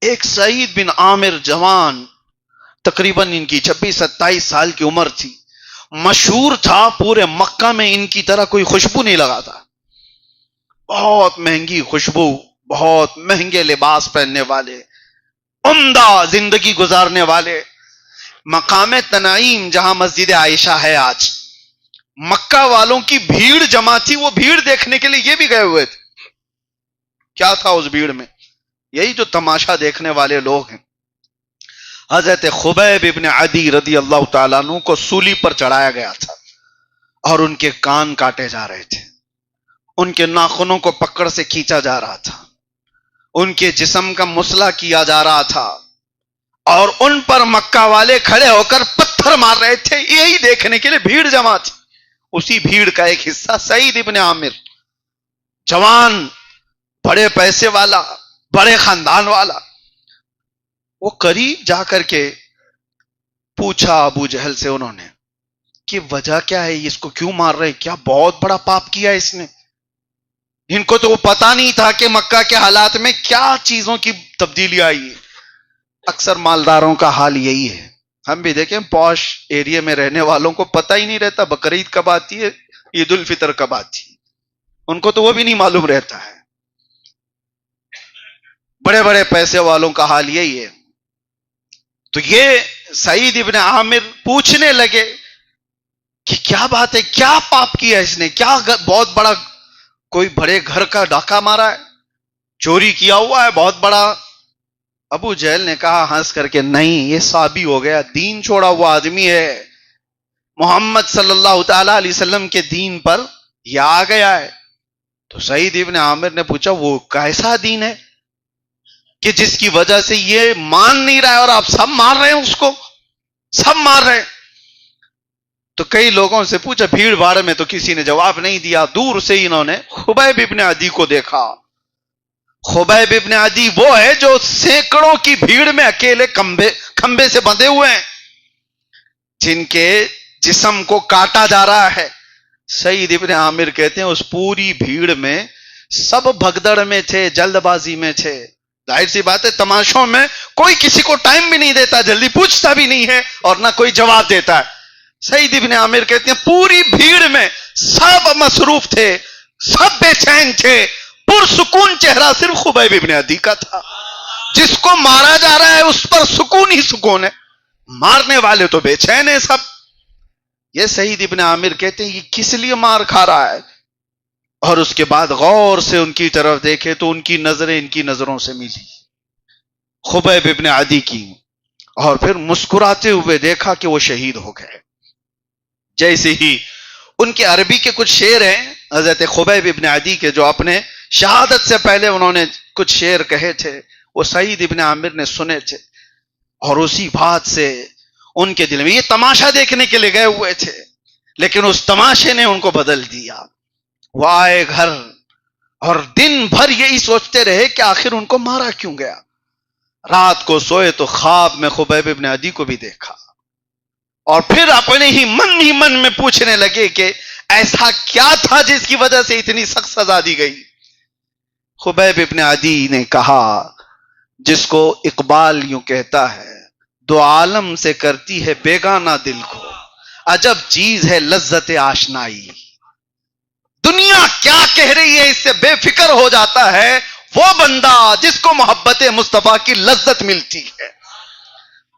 ایک سعید بن عامر جوان، تقریباً ان کی 26-27 سال کی عمر تھی، مشہور تھا پورے مکہ میں، ان کی طرح کوئی خوشبو نہیں لگاتا، بہت مہنگی خوشبو، بہت مہنگے لباس پہننے والے، عمدہ زندگی گزارنے والے، مقام تنعیم جہاں مسجد عائشہ ہے آج، مکہ والوں کی بھیڑ جمع تھی، وہ بھیڑ دیکھنے کے لیے یہ بھی گئے ہوئے تھے۔ کیا تھا اس بھیڑ میں؟ یہی جو تماشا دیکھنے والے لوگ ہیں۔ حضرت خبیب ابن عدی رضی اللہ تعالیٰ عنہ کو سولی پر چڑھایا گیا تھا اور ان کے کان کاٹے جا رہے تھے، ان کے ناخنوں کو پکڑ سے کھینچا جا رہا تھا، ان کے جسم کا مسئلہ کیا جا رہا تھا، اور ان پر مکہ والے کھڑے ہو کر پتھر مار رہے تھے، یہی دیکھنے کے لیے بھیڑ جمع تھی۔ اسی بھیڑ کا ایک حصہ سعید ابن عامر، جوان، بڑے پیسے والا، بڑے خاندان والا، وہ قریب جا کر کے پوچھا ابو جہل سے انہوں نے کہ وجہ کیا ہے، اس کو کیوں مار رہے، کیا بہت بڑا پاپ کیا اس نے؟ ان کو تو وہ پتا نہیں تھا کہ مکہ کے حالات میں کیا چیزوں کی تبدیلی آئی ہے۔ اکثر مالداروں کا حال یہی ہے، ہم بھی دیکھیں پوش ایریا میں رہنے والوں کو پتہ ہی نہیں رہتا بقرعید کب آتی ہے، عید الفطر کب آتی ہے، ان کو تو وہ بھی نہیں معلوم رہتا ہے۔ بڑے بڑے پیسے والوں کا حال یہی ہے۔ تو یہ سعید ابن عامر پوچھنے لگے کہ کیا بات ہے، کیا پاپ کیا اس نے، کیا بہت بڑا کوئی بڑے گھر کا ڈاکہ مارا ہے، چوری کیا ہوا ہے بہت بڑا؟ ابو جہل نے کہا ہنس کر کے، نہیں، یہ صحابی ہو گیا، دین چھوڑا ہوا آدمی ہے، محمد صلی اللہ تعالی علیہ وسلم کے دین پر یہ آ گیا ہے۔ تو سعید ابن عامر نے پوچھا وہ کیسا دین ہے کہ جس کی وجہ سے یہ مان نہیں رہا ہے اور آپ سب مار رہے ہیں، اس کو سب مار رہے ہیں؟ تو کئی لوگوں سے پوچھا، بھیڑ بھاڑ میں تو کسی نے جواب نہیں دیا۔ دور سے انہوں نے خبیب ابن عدی کو دیکھا۔ خبیب ابن عدی وہ ہے جو سینکڑوں کی بھیڑ میں اکیلے کھمبے سے بندھے ہوئے ہیں، جن کے جسم کو کاٹا جا رہا ہے۔ سعید ابن عامر کہتے ہیں اس پوری بھیڑ میں سب بھگدڑ میں تھے، جلد بازی میں تھے۔ ظاہر سی بات ہے تماشوں میں کوئی کسی کو ٹائم بھی نہیں دیتا، جلدی پوچھتا بھی نہیں ہے اور نہ کوئی جواب دیتا ہے۔ سعید ابن عامر کہتے ہیں پوری بھیڑ میں سب مصروف تھے، سب بے چین تھے، پرسکون چہرہ صرف خبیب ابن عدی کا تھا۔ جس کو مارا جا رہا ہے اس پر سکون ہی سکون ہے، مارنے والے تو بے چین ہیں سب۔ یہ سعید ابن عامر کہتے ہیں یہ کس لیے مار کھا رہا ہے؟ اور اس کے بعد غور سے ان کی طرف دیکھے تو ان کی نظریں ان کی نظروں سے ملی، خبیب ابن عدی کی، اور پھر مسکراتے ہوئے دیکھا کہ وہ شہید ہو گئے۔ جیسے ہی ان کے عربی کے کچھ شعر ہیں حضرت خبیب ابن عدی کے، جو اپنے شہادت سے پہلے انہوں نے کچھ شعر کہے تھے، وہ سعید ابن عامر نے سنے تھے، اور اسی بات سے ان کے دل میں، یہ تماشا دیکھنے کے لیے گئے ہوئے تھے لیکن اس تماشے نے ان کو بدل دیا۔ وہ آئے گھر اور دن بھر یہی سوچتے رہے کہ آخر ان کو مارا کیوں گیا۔ رات کو سوئے تو خواب میں خبیب ابن عدی کو بھی دیکھا، اور پھر اپنے ہی من میں پوچھنے لگے کہ ایسا کیا تھا جس کی وجہ سے اتنی سخت سزا دی گئی۔ خبیب ابن عدی نے کہا، جس کو اقبال یوں کہتا ہے، دو عالم سے کرتی ہے بیگانہ دل کو، عجب چیز ہے لذت آشنائی۔ دنیا کیا کہہ رہی ہے اس سے بے فکر ہو جاتا ہے وہ بندہ جس کو محبت مصطفیٰ کی لذت ملتی ہے۔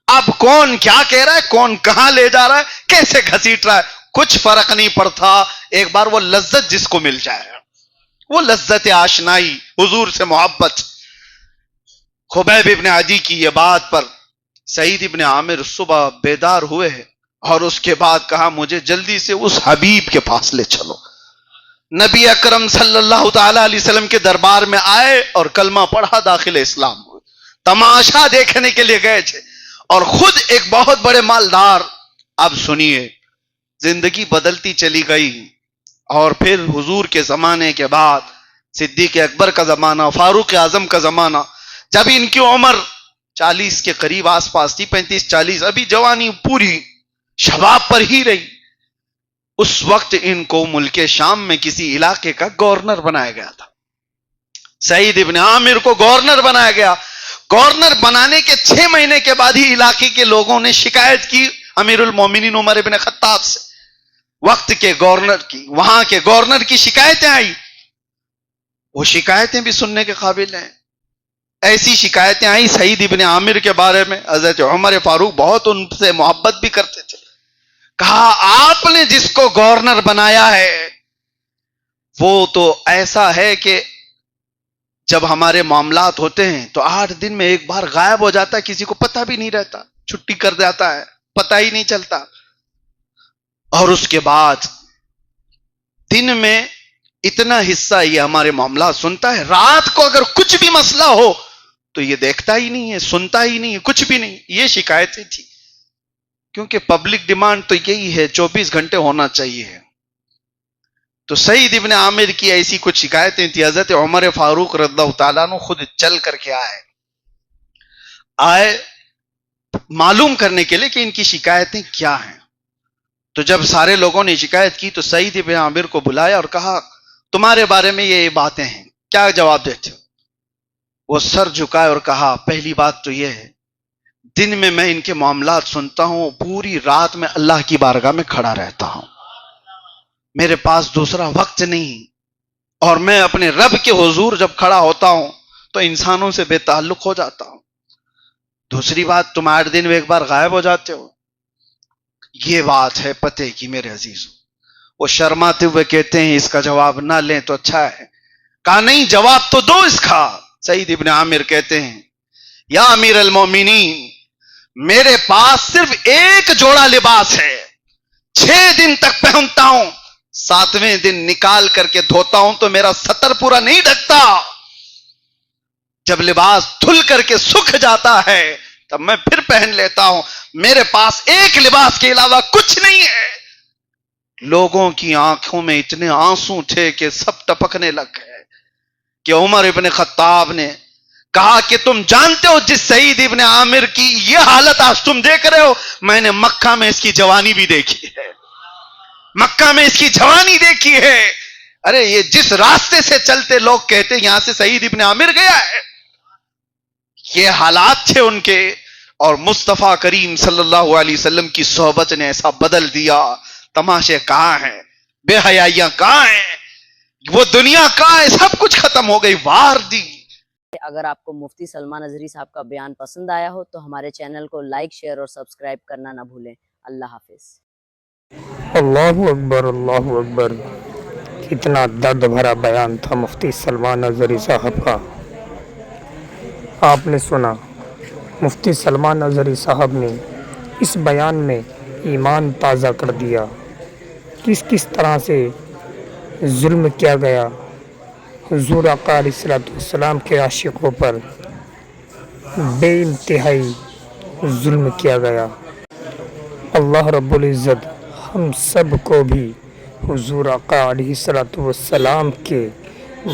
اب کون کیا کہہ رہا ہے، کون کہاں لے جا رہا ہے، کیسے گھسیٹ رہا ہے، کچھ فرق نہیں پڑتا، ایک بار وہ لذت جس کو مل جائے، وہ لذت آشنائی، حضور سے محبت۔ خبیب ابن عدی کی یہ بات پر سعید ابن عامر صبح بیدار ہوئے اور اس کے بعد کہا مجھے جلدی سے اس حبیب کے پاس لے چلو۔ نبی اکرم صلی اللہ تعالی علیہ وسلم کے دربار میں آئے اور کلمہ پڑھا، داخل اسلام ہوئے۔ تماشا دیکھنے کے لیے گئے تھے اور خود ایک بہت بڑے مالدار۔ اب سنیے، زندگی بدلتی چلی گئی، اور پھر حضور کے زمانے کے بعد صدیق اکبر کا زمانہ، فاروق اعظم کا زمانہ، جب ان کی عمر 40 کے قریب آس پاس تھی، 35-40، ابھی جوانی پوری شباب پر ہی رہی، اس وقت ان کو ملک شام میں کسی علاقے کا گورنر بنایا گیا تھا۔ سعید ابن عامر کو گورنر بنایا گیا۔ گورنر بنانے کے 6 مہینے کے بعد ہی علاقے کے لوگوں نے شکایت کی امیر المومنین عمر ابن خطاب سے، وقت کے گورنر کی، وہاں کے گورنر کی شکایتیں آئی. وہ شکایتیں بھی سننے کے قابل ہیں. ایسی شکایتیں آئی سعید ابن عامر کے بارے میں. حضرت عمر فاروق بہت ان سے محبت بھی کرتے تھے. کہا آپ نے جس کو گورنر بنایا ہے وہ تو ایسا ہے کہ جب ہمارے معاملات ہوتے ہیں تو 8 دن میں ایک بار غائب ہو جاتا ہے، کسی کو پتہ بھی نہیں رہتا، چھٹی کر جاتا ہے، پتہ ہی نہیں چلتا. اور اس کے بعد دن میں اتنا حصہ یہ ہمارے معاملات سنتا ہے، رات کو اگر کچھ بھی مسئلہ ہو تو یہ دیکھتا ہی نہیں ہے، سنتا ہی نہیں ہے، کچھ بھی نہیں. یہ شکایتیں تھی، کیونکہ پبلک ڈیمانڈ تو یہی ہے 24 گھنٹے ہونا چاہیے. تو سعید ابن عامر کی ایسی کچھ شکایتیں تھی. حضرت عمر فاروق رضی اللہ تعالیٰ عنہ خود چل کر کے آئے معلوم کرنے کے لیے کہ ان کی شکایتیں کیا ہیں. تو جب سارے لوگوں نے شکایت کی تو سعید ابن عامر کو بلایا اور کہا تمہارے بارے میں یہ باتیں ہیں، کیا جواب دیتے ہو؟ وہ سر جھکائے اور کہا پہلی بات تو یہ ہے دن میں میں ان کے معاملات سنتا ہوں، پوری رات میں اللہ کی بارگاہ میں کھڑا رہتا ہوں، میرے پاس دوسرا وقت نہیں، اور میں اپنے رب کے حضور جب کھڑا ہوتا ہوں تو انسانوں سے بے تعلق ہو جاتا ہوں. دوسری بات تم 8 دن میں ایک بار غائب ہو جاتے ہو. یہ بات ہے پتے کی میرے عزیزوں. وہ شرماتے ہوئے کہتے ہیں اس کا جواب نہ لیں تو اچھا ہے. کہا نہیں جواب تو دو اس کا. سعید ابن عامر کہتے ہیں یا امیر المومنین میرے پاس صرف ایک جوڑا لباس ہے، 6 دن تک پہنتا ہوں، 7ویں دن نکال کر کے دھوتا ہوں تو میرا سطر پورا نہیں ڈھکتا. جب لباس دھل کر کے سکھ جاتا ہے تب میں پھر پہن لیتا ہوں. میرے پاس ایک لباس کے علاوہ کچھ نہیں ہے. لوگوں کی آنکھوں میں اتنے آنسو تھے کہ سب ٹپکنے لگ گئے کہ عمر ابن خطاب نے کہا کہ تم جانتے ہو جس سعید ابن عامر کی یہ حالت آج تم دیکھ رہے ہو، میں نے مکہ میں اس کی جوانی بھی دیکھی ہے، مکہ میں اس کی جوانی دیکھی ہے. ارے یہ جس راستے سے چلتے لوگ کہتے یہاں سے سعید ابن عامر گیا ہے، یہ حالات تھے ان کے. اور مصطفیٰ کریم صلی اللہ علیہ وسلم کی صحبت نے ایسا بدل دیا. تماشے کہاں ہیں، بے حیائیاں کہاں ہیں، وہ دنیا کہاں ہے، سب کچھ ختم ہو گئی، وار دی. اگر آپ کو مفتی سلمان اظہری صاحب کا بیان پسند آیا ہو تو ہمارے چینل کو لائک، شیئر اور سبسکرائب کرنا نہ بھولیں. اللہ حافظ. اللہ اکبر، اللہ اکبر. کتنا درد بھرا بیان تھا مفتی سلمان اظہری صاحب کا. آپ نے سنا مفتی سلمان اظہری صاحب نے اس بیان میں ایمان تازہ کر دیا. کس طرح سے ظلم کیا گیا حضور آقا علیہ السلام کے عاشقوں پر، بے انتہائی ظلم کیا گیا. اللہ رب العزت ہم سب کو بھی حضور آقا علیہ السلام کے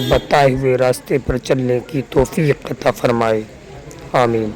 بتائے ہوئے راستے پر چلنے کی توفیق عطا فرمائے. آمین.